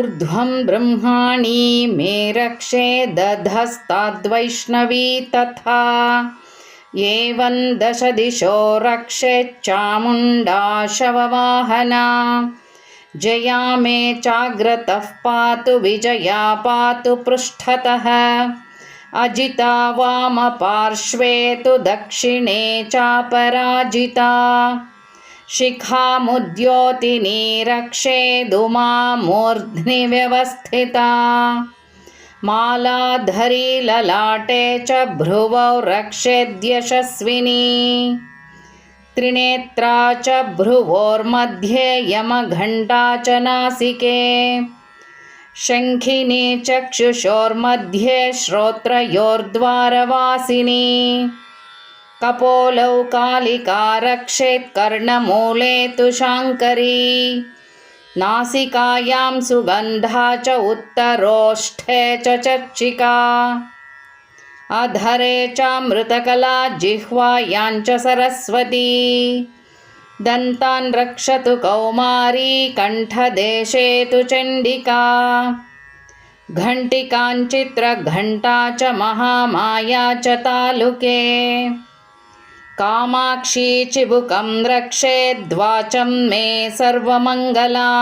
ऊर्ध्वं ब्रह्माणि मे रक्षे दधस्ताद्वैष्णवी तथा एवं दश दिशो रक्षेच्चामुण्डा शववाहना जया मे चाग्रतः पातु विजया पातु पृष्ठतः अजिता वामपार्श्वे तु दक्षिणे चापराजिता शिखामुद्योतिनी रक्षेदुमा मूर्ध्नि व्यवस्थिता मालाधरी ललाटे च भ्रुवौ रक्षेद्यशस्विनी त्रिनेत्रा च भ्रुवोर्मध्ये यमघण्टा च नासिके शङ्खिनी चक्षुषोर्मध्ये श्रोत्रयोर्द्वारवासिनी कपोलौ कालिका रक्षेत् कर्णमूले तु शाङ्करी नासिकायां सुगन्धा च उत्तरोष्ठे च चर्चिका अधरे चामृतकला जिह्वायां च सरस्वती दन्तान् रक्षतु कौमारी कण्ठदेशे तु चण्डिका घण्टिकाञ्चित्रघण्टा च महामाया च तालुके कामाक्षी चिबुकं रक्षेद्वाचं मे सर्वमङ्गला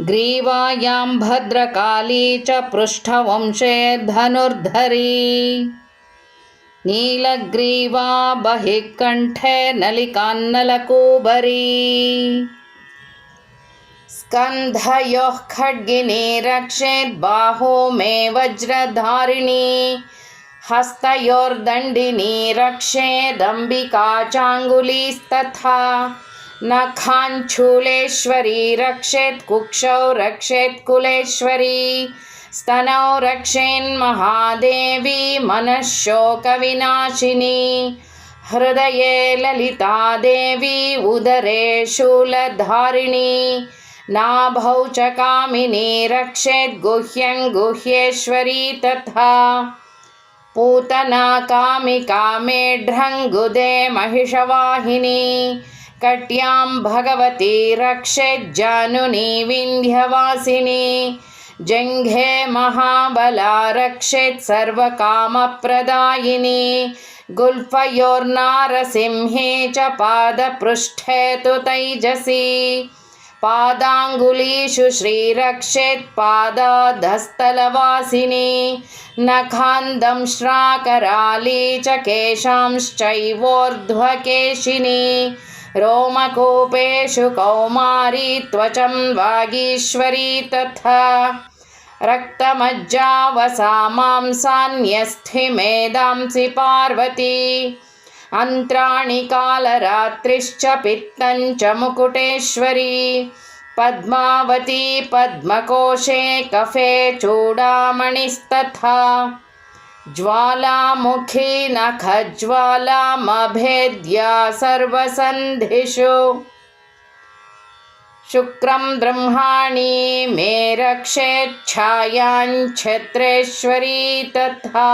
ग्रीवायां भद्रकाली च पृष्ठवंशे धनुर्धरी नीलग्रीवा बहिः कण्ठे नलिकान्नलकूबरी स्कन्धयोः खड्गिनी रक्षेद्बाहो मे वज्रधारिणी हस्तयोर्दण्डिनी रक्षेदम्बिका चाङ्गुलीस्तथा नखाञ्चूलेश्वरी रक्षेत् कुक्षौ रक्षेत् कुलेश्वरी स्तनौ रक्षेन्महादेवी मनःशोकविनाशिनी हृदये ललिता देवी उदरे शूलधारिणी नाभौ च कामिनी रक्षेत् गुह्यं गुह्येश्वरी तथा पूतना कामिका मेढ्रङ्गुदे महिषवाहिनी कट्यां भगवती रक्षेज्जानुनी विन्ध्यवासिनी जङ्घे महाबला रक्षेत् सर्वकामप्रदायिनी गुल्फयोर्नारसिंहे च पादपृष्ठे तु तैजसी पादाङ्गुलीषु श्रीरक्षेत् पादाधस्तलवासिनी नखान्दंश्राकराली च केशांश्चैवोर्ध्वकेशिनी रोमकूपेषु कौमारी त्वचं वागीश्वरी तथा रक्तमज्जावसा मांसान्यस्थिमेदांसि पार्वती अन्त्राणि कालरात्रिश्च पित्तं च मुकुटेश्वरी पद्मावती पद्मकोशे कफे चूडामणिस्तथा ज्वालामुखी नखज्वालामभेद्या सर्वसन्धिषु शुक्रं ब्रह्माणि मे रक्षेच्छायां छत्रेश्वरी तथा।